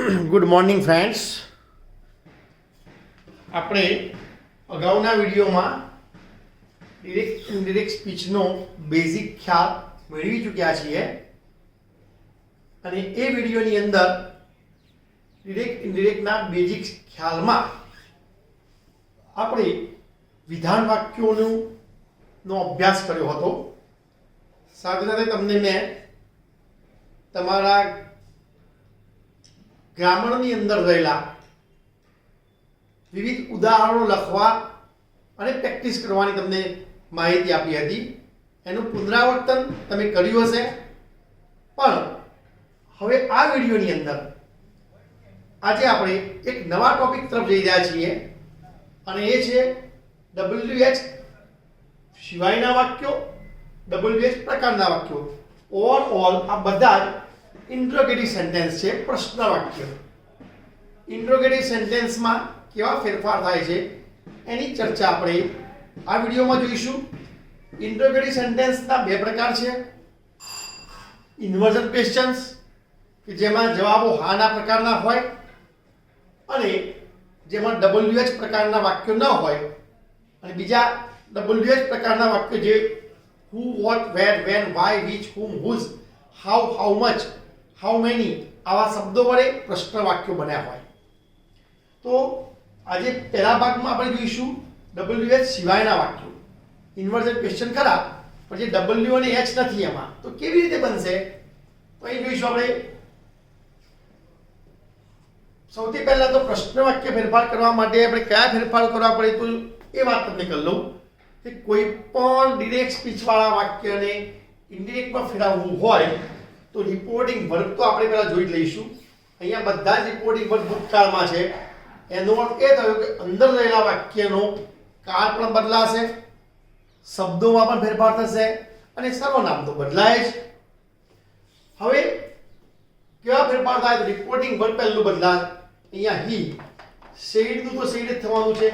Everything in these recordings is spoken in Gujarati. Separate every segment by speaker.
Speaker 1: Good morning friends. આપણે અગાઉના વિડીયોમાં ડિરેક્ટ ઇનડિરેક્ટ સ્પીચનો બેઝિક ખ્યાલ મેળવી ચૂક્યા છીએ અને એ વિડીયોની અંદર ડિરેક્ટ ઇનડિરેક્ટના બેઝિક ખ્યાલમાં આપણે વિધાન વાક્યોનો અભ્યાસ કર્યો હતો. સાથે સાથે તમને મેં તમારા ગ્રામરની અંદર રહેલા વિવિધ ઉદાહરણો લખવા અને પ્રેક્ટિસ કરવાની તમને માહિતી આપી હતી. એનું પુનરાવર્તન તમે કર્યું હશે. પણ હવે આ વિડીયોની અંદર આજે આપણે એક નવા ટોપિક તરફ જઈ રહ્યા છીએ અને એ છે WH સિવાયના વાક્યો, WH પ્રકારના વાક્યો. ઓવરઓલ આ બધા જ ઇન્ટ્રોગેટિવ સેન્ટેન્સ છે, પ્રશ્ન વાક્ય. ઇન્ટ્રોગેટિવ સેન્ટેન્સમાં કેવા ફેરફાર થાય છે એની ચર્ચા આપણે આ વિડીયોમાં જોઈશું. ઇન્ટ્રોગેટિવ સેન્ટેન્સના બે પ્રકાર છે. ઇન્વર્ઝન ક્વેશ્ચન્સ કે જેમાં જવાબો હાના પ્રકારના હોય અને જેમાં WH પ્રકારના વાક્યો ન હોય, અને બીજા WH પ્રકારના વાક્યો જે who, what, where, when, why, which, whom, whose, how, how much, how many આવા શબ્દો વડે પ્રશ્ન વાક્યો બન્યા હોય. તો આજે પહેલા ભાગમાં આપણે જોઈશું WH સિવાયના વાક્યો. ઇન્વર્ઝન ક્વેશ્ચન ખરા પણ જે W અને H નથી એમાં, તો કેવી રીતે બનશે તો અહીં જોઈશું આપણે. સૌથી પહેલા તો પ્રશ્ન વાક્ય ફેરફાર કરવા માટે આપણે કયા ફેરફાર કરવા પડે તો એ વાત તમને કરી લઉં કે કોઈ પણ ડિરેક્ટ સ્પીચ વાળા વાક્યને ઇનડિરેક્ટમાં ફેરવવું હોય તો રિપોર્ટિંગ વર્બ તો આપણે પહેલા જોઈ લઈશું. અહીંયા બધા જ રિપોર્ટિંગ વર્બ ભૂતકાળમાં છે. એનો અર્થ એ થયો કે અંદર રહેલા વાક્યનો કાળ પણ બદલાશે, શબ્દોમાં પણ ફેરફાર થશે અને સર્વનામ તો બદલાય જ. હવે કેવા ફેરફાર થાય તો રિપોર્ટિંગ વર્બ પહેલું બદલાય. અહીંયા હી સેડનું તો સેડ જ થવાનું છે.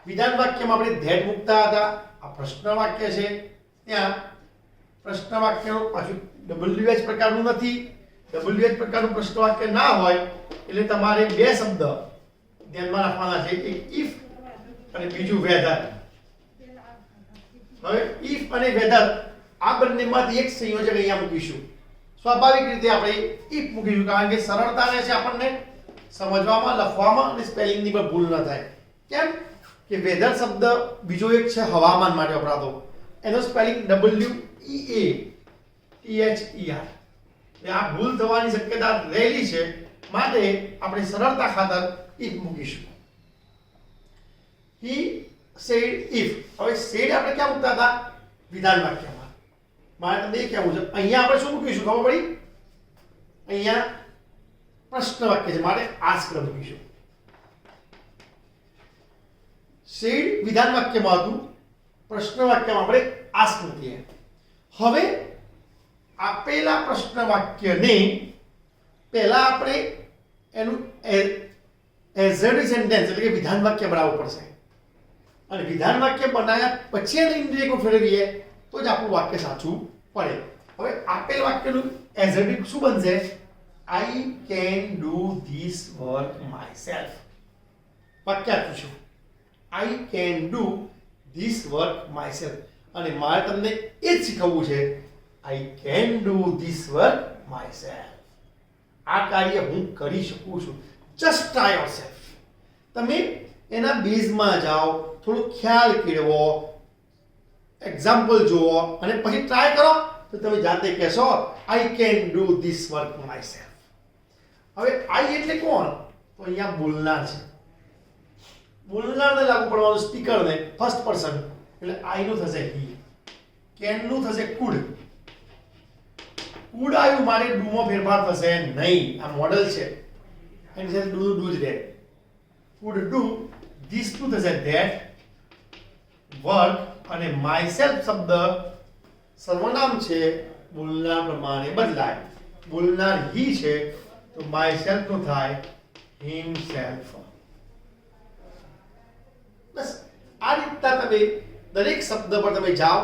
Speaker 1: વિધાન વાક્યમાં આપણે ધેટ મૂકતા હતા, આ પ્રશ્ન વાક્ય છે. ત્યાં પ્રશ્ન વાક્યનો પાછું WH પ્રકારનું નથી. WH પ્રકારનું પ્રશ્ન વાક્ય ના હોય એટલે તમારે બે શબ્દ ધ્યાનમાં રાખવાના છે, એક if અને બીજું whether. હવે if અને whether આ બંનેમાંથી એક સંયોજક અહીંયા મૂકીશું. સ્વાભાવિક રીતે આપણે if મૂકીશું કારણ કે સરળતા રહે છે આપણને સમજવામાં, લખવામાં અને સ્પેલિંગની પણ ભૂલ ન થાય. કેમ કે વેધર શબ્દ બીજો એક છે હવામાન માટે વપરાતો, એનો સ્પેલિંગ WEATHER. આ ભૂલ થવાની શક્યતા રહેલી છે, માટે આપણે સરળતા ખાતર if મૂકીશું. He said if. હવે said આપણે ક્યાં મૂકતા હતા? વિધાન વાક્યમાં. મારે તમને એ કહેવું છે અહીંયા આપણે શું મૂકીશું ખબર પડી? અહીંયા પ્રશ્ન વાક્ય છે માટે ask મૂકીશું. said વિધાન વાક્યમાં હતું, પ્રશ્ન વાક્યમાં આપણે ask મૂકીએ. હવે આપેલા પ્રશ્ન વાક્યને પહેલા આપણે એનું એઝેડ સેન્ટેન્સ એટલે કે વિધાન વાક્ય બનાવવું પડશે અને વિધાન વાક્ય બનાવ્યા પછી એને ઇન્ડિરેક્ટમાં ફેરવીએ તો જ આપણું વાક્ય સાચું પડે. હવે આપેલ વાક્યનું એઝેડ શું બનશે? I can do this work myself. વાક્ય આપ્યું છું I can do this work myself અને મારે તમને એ જ શીખવવું છે I can do this work myself. આ કાર્ય હું કરી શકું છું. Just try yourself. તમે એના બેઝમાં જાઓ, થોડો ખ્યાલ કેળવો, એક્ઝામ્પલ જુઓ અને પછી ટ્રાય કરો તો તમે જાતે કહેશો I can do this work myself. હવે I એટલે કોણ? તો અહીંયા બોલનાર છે. બોલનારને લાગુ પડવાનું સ્પીકરને ફર્સ્ટ પર્સન એટલે I નું થશે he, can નું થશે could. could આવ્યું મારે do માં ફેરફાર થશે નહીં, આ મોડલ છે એની સાથે do જ રહે. could do this નું થશે that work અને myself શબ્દ સર્વનામ છે, બોલનાર પ્રમાણે બદલાય. બોલનાર he છે તો myself નું થાય himself. બસ આ રીતના તમે દરેક શબ્દ પર તમે જાઓ.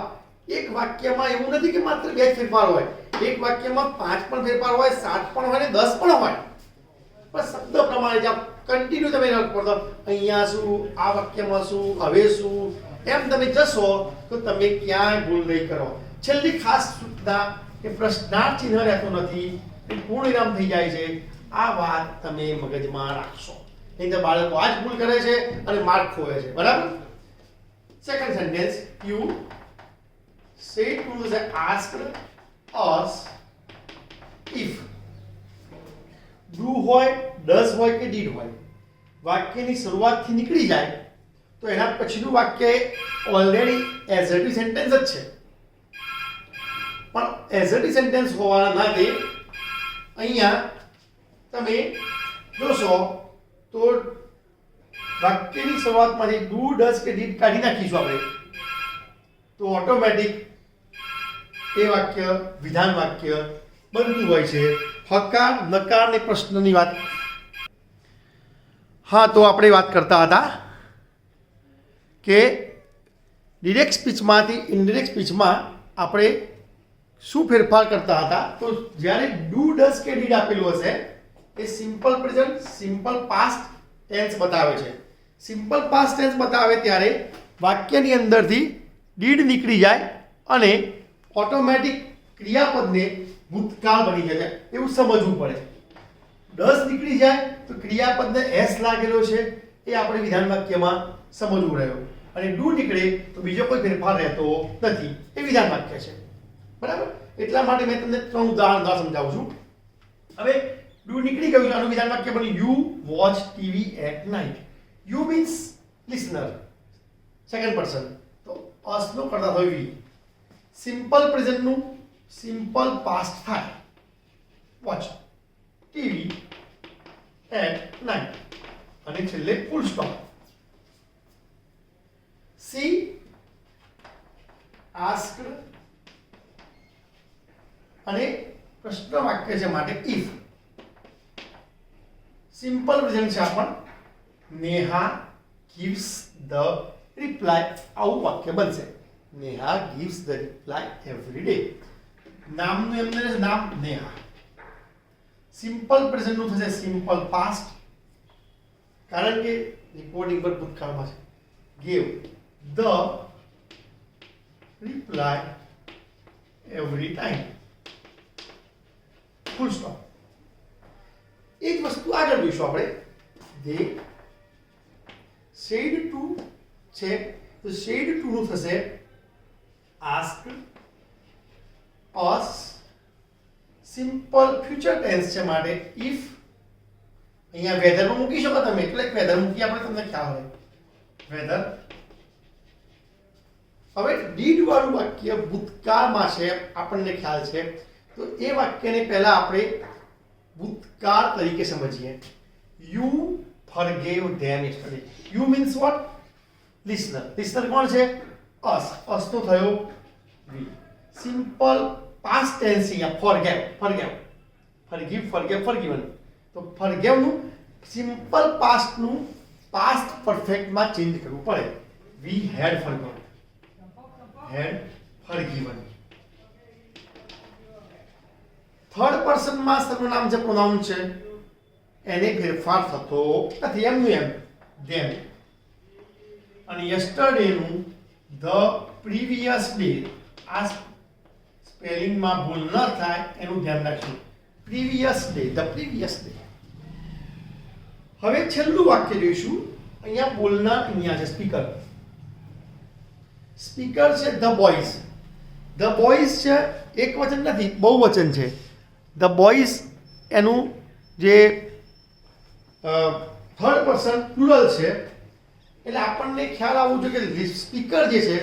Speaker 1: એક વાક્યમાં એવું નથી કે માત્ર બે જ ફેરફાર હોય, એક વાક્યમાં 5 પણ ફેરફાર હોય, 7 પણ હોય ને 10 પણ હોય. પ્રમાણે જ કન્ટિન્યુ તમે નોટ કરતો અહીંયા શું, આ વાક્યમાં શું, હવે શું, એમ તમે જશો તો તમે ક્યાંય ભૂલ નહીં કરો. છેલ્લી ખાસ સૂચના કે પ્રશ્નાર્થ ચિહ્ન રહેતું નથી, પૂર્ણ વિરામ થઈ જાય છે. આ વાત તમે મગજમાં રાખશો, નહીં તો બાળકો આ જ ભૂલ કરે છે અને માર્ક ખોવે છે. બરાબર. Second sentence, you said to the asked us if. do હોય, does હોય કે did હોય, વાક્યની શરૂઆતથી નીકળી જાય તો એના પછીનું વાક્ય already as it is sentence જ છે. પણ એઝ ઇટ ઇઝ સેન્ટેન્સ હોવાના નાતે અહીંયા તમે જોશો તો વાક્યની શરૂઆતમાંથી ડુ, ડઝ કે ડીડ કાઢી નાખીશું આપણે તો ઓટોમેટિક એ વાક્ય વિધાન વાક્ય બનતું હોય છે. હકાર, નકાર ને પ્રશ્નની વાત. હા, તો આપણે વાત કરતા હતા કે ડિરેક્ટ સ્પીચમાંથી ઇનડિરેક્ટ સ્પીચમાં આપણે શું ફેરફાર કરતા હતા. તો જ્યારે ડુ, ડઝ કે ડીડ આપેલું હશે એ simple present, simple past tense બતાવે છે. સિમ્પલ પાસ્ટ ટેન્સ બતાવે ત્યારે વાક્યની અંદરથી ડીડ નીકળી જાય અને ઓટોમેટિક ક્રિયાપદને ભૂતકાળ બની જાય એવું સમજવું પડે. ડઝ નીકળી જાય તો ક્રિયાપદને એસ લાગેલો છે એ આપણે વિધાન વાક્યમાં સમજવું રહ્યું, અને ડુ નીકળે તો બીજો કોઈ ફેરફાર રહેતો નથી, એ વિધાન વાક્ય છે. બરાબર. એટલા માટે મેં તમને 3 ઉદાહરણ દ્વારા સમજાવું છું. હવે ડુ નીકળી ગયું છે, આનું વિધાન વાક્ય બન્યું you watch TV at night. You means listener, second person, તો અસ નો કરતા થયો વી. સિમ્પલ પ્રેઝન્ટ નું સિમ્પલ પાસ્ટ થાય વોચ ટીવી એટ નાઇટ, અને છેલ્લે ફૂલ સ્ટોપ. સી આસ્ક્ડ અને પ્રશ્ન વાક્ય છે માટે ઇફ. સિમ્પલ પ્રેઝન્ટ છે આપણ નેહા gives the reply, આવું વાક્ય બનશે. Neha gives the reply every day. નામનું એમને નામ નેહા. સિમ્પલ પ્રેઝન્ટ નું થશે સિમ્પલ પાસ્ટ, કારણ કે રિપોર્ટિંગ પર ભૂતકાળમાં છે. gave the reply every time. Full stop. એ જ વસ્તુ આગળ જોઈશું આપણે. they said to છે તો said to નું થશે asked us. Simple future tense છે માટે if. અહીંયા વેધર માં મૂકી શકો તમે, એટલે વેધર મૂકી આપણે તમને ખ્યાલ હોય વેધર. હવે ડીડ વાળું વાક્ય ભૂતકાળમાં છે, આપણને ખ્યાલ છે, તો એ વાક્યને પહેલા આપણે ભૂતકાળ તરીકે સમજીએ. You forgave them yesterday. You means what? Listener. Listener કોણ છે? us. us તો થયો we. સિમ્પલ પાસ્ટ ટેન્સ અહીંયા forgave, forgive, forgiven. તો forgive નું સિમ્પલ પાસ્ટ નું પાસ્ટ પરફેક્ટ માં ચેન્જ કરવું પડે. we had forgiven, had forgiven. Third person માં સર્વનામ છે, પ્રોનાઉન છે, એને ફેરફાર થતો નથી, એમનું એમ ધેમ. અને યસ્ટરડે નું ધ પ્રીવિયસ ડે, આ સ્પેલિંગમાં ભૂલ ન થાય એનું ધ્યાન રાખજો. Previous day, the previous day. હવે છેલ્લું વાક્ય જોઈશું. અહીંયા બોલનાર અહીંયા છે સ્પીકર. સ્પીકર છે ધ બોયઝ. ધ બોયઝ છે એક વચન નથી, બહુવચન છે. ધ બોયઝ એનું જે થર્ડ પર્સન પ્લુરલ છે, એટલે આપણને ખ્યાલ આવવો જોઈએ કે સ્પીકર જે છે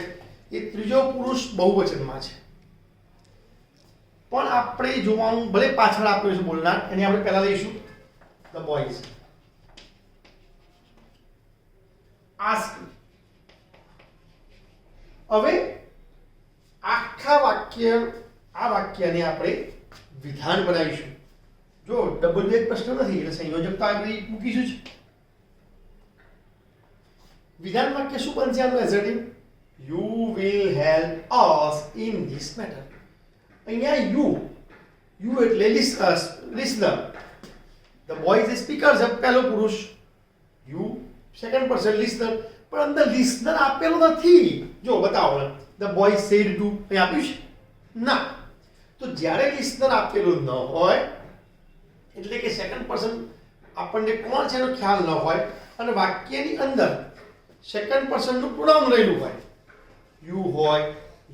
Speaker 1: એ ત્રીજો પુરુષ બહુવચનમાં છે. પણ આપણે જોવાનું ભલે પાછળ આપ્યું છે બોલનાર, એને આપણે પહેલા લઈશું ધ બોયઝ. આસ્ક. હવે આખા વાક્ય, આ વાક્યને આપણે વિધાન બનાવીશું. જો ડબલ એક પ્રશ્ન નથી એટલે સંયોજકતા આગળ મૂકીશું જ. વિધાન વાક્ય શું બનશે આનું assertive? You will help us in this matter. અહીંયા યુ એટલે listener. The boy is a speaker છે પહેલો પુરુષ, યુ સેકન્ડ પર્સન લિસનર, પણ અંદર લિસનર આપેલું નથી. જો બતાવો મને, ધ બોય સેડ ટુ અહીં આપ્યું છે ના. તો જ્યારે લિસનર આપેલું ન હોય એટલે કે સેકન્ડ પર્સન આપણને કોણ છે એનો ખ્યાલ ન હોય અને વાક્યની અંદર સેકન્ડ પર્સનનું પ્રોનાઉન રહેલું હોય, યુ હોય,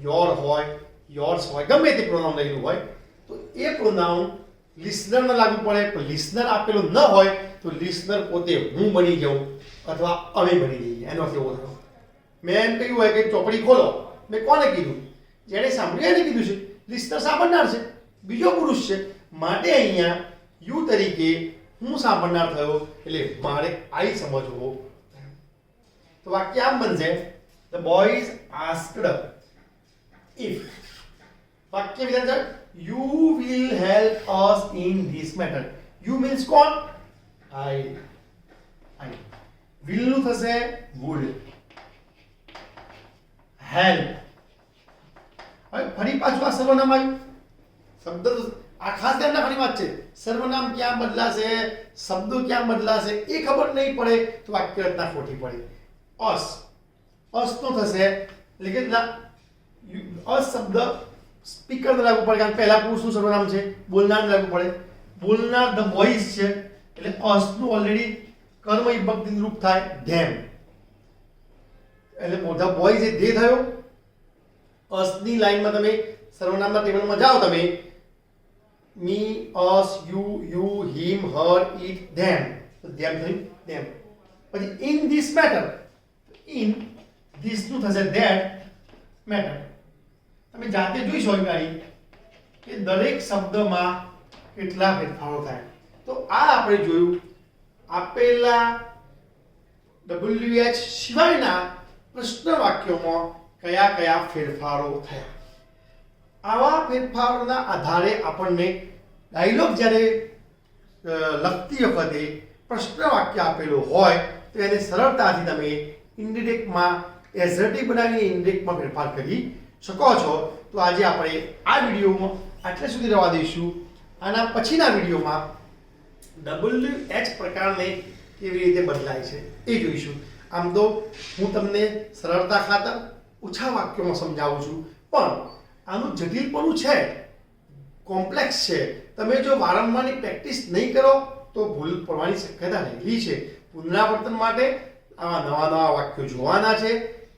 Speaker 1: યોર હોય, યોર્સ હોય, ગમે તે પ્રોનાઉન રહેલું હોય, તો એ પ્રોનાઉન લિસનરને લાગુ પડે. પણ લિસનર આપેલું ન હોય તો લિસનર પોતે હું બની જાઉં અથવા અમે બની જઈએ. એનો અર્થ એવો થયો. મેં એમ કહ્યું હોય કે ચોપડી ખોલો, મેં કોને કીધું? જેણે સાંભળ્યું એને કીધું છે. લિસનર સાંભળનાર છે, બીજો પુરુષ છે, માટે અહીંયા યુ તરીકે હું સાંભળનાર થયો એટલે મારે આઈ સમજવો. તો વાક્ય આમ બનશે, ધ બોયઝ આસ્ક્ડ ઇફ. વાક્ય વિધાન છે you will help us in this matter. You means કોણ? આઈ. વિલ નું થશે વુડ. હેલ્પ. હવે ફરી પાછું આ સર્વનામ આવ્યું. શબ્દ આ ખાસ ધ્યાન રાખવાની વાત છે. સર્વનામ ક્યાં બદલાશે, શબ્દો ક્યાં બદલાશે એ ખબર નહીં પડે તો વાક્ય રચના ખોટી પડે. અસ, અસ નો થશે એટલે કે અસ શબ્દ સ્પીકર લાગુ પડે, કારણ પહેલા પુરુષનું સર્વનામ છે, બોલનાર લાગુ પડે. બોલનાર ધ વોઇસ છે એટલે અસ નું ઓલરેડી કર્મ વિભક્તિનું રૂપ થાય ધેમ, એટલે ધ બોયઝ એ ધે થયો. અસ ની લાઈનમાં તમે સર્વનામના ટેબલમાં જાઓ, તમે મી, અસ, યુ, હિમ, હર, ઇટ, ધેમ, તો ધેમ થયું ધેમ. પછી in this matter, in this નું થશે ધેટ મેટર. તમે જાતે જોઈ શકો ગાડી કે દરેક શબ્દમાં કેટલા ફેરફારો થાય. તો આ આપણે જોયું આપેલા WH સિવાયના પ્રશ્ન વાક્યોમાં કયા કયા ફેરફારો થયા. આવા ફેરફારોના આધારે આપણને ડાયલોગ જ્યારે લખતી વખતે પ્રશ્ન વાક્ય આપેલું હોય તો એને સરળતાથી તમે ઇન્ડિરેક્ટમાં એઝર્ટિવ બનાવીને ઇન્ડિરેક્ટમાં ફેરફાર કરી શકો છો. તો આજે આપણે આ વિડીયોમાં આટલે સુધી રહેવા દઈશું. આના પછીના વિડીયોમાં WH પ્રકારને કેવી રીતે બદલાય છે એ જોઈશું. આમ તો હું તમને સરળતા ખાતર ઓછા વાક્યોમાં સમજાવું છું, પણ આનું જટિલપણું છે, કોમ્પ્લેક્સ છે. તમે જો વારંવારની પ્રેક્ટિસ નહીં કરો તો ભૂલ પડવાની શક્યતા રહેલી છે. પુનરાવર્તન માટે આવા નવા નવા વાક્યો જોવાના છે,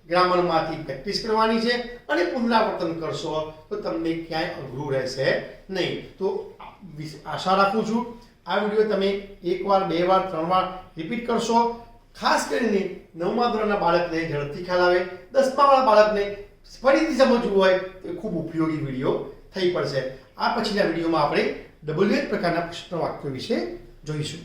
Speaker 1: ગ્રામરમાંથી પ્રેક્ટિસ કરવાની છે અને પુનરાવર્તન કરશો તો તમને ક્યાંય અઘરું રહેશે નહીં. તો આશા રાખું છું આ વિડીયો તમે એકવાર, બે વાર, 3 વાર રિપીટ કરશો. ખાસ કરીને 9મા ધોરણના બાળકને ઝડપથી ખ્યાલ આવે, 10મા વાળા બાળકને ફરીથી સમજવું હોય તો ખૂબ ઉપયોગી વિડીયો થઈ પડશે. આ પછીના વિડીયોમાં આપણે WH પ્રકારના પ્રશ્ન વાક્યો વિશે જોઈશું.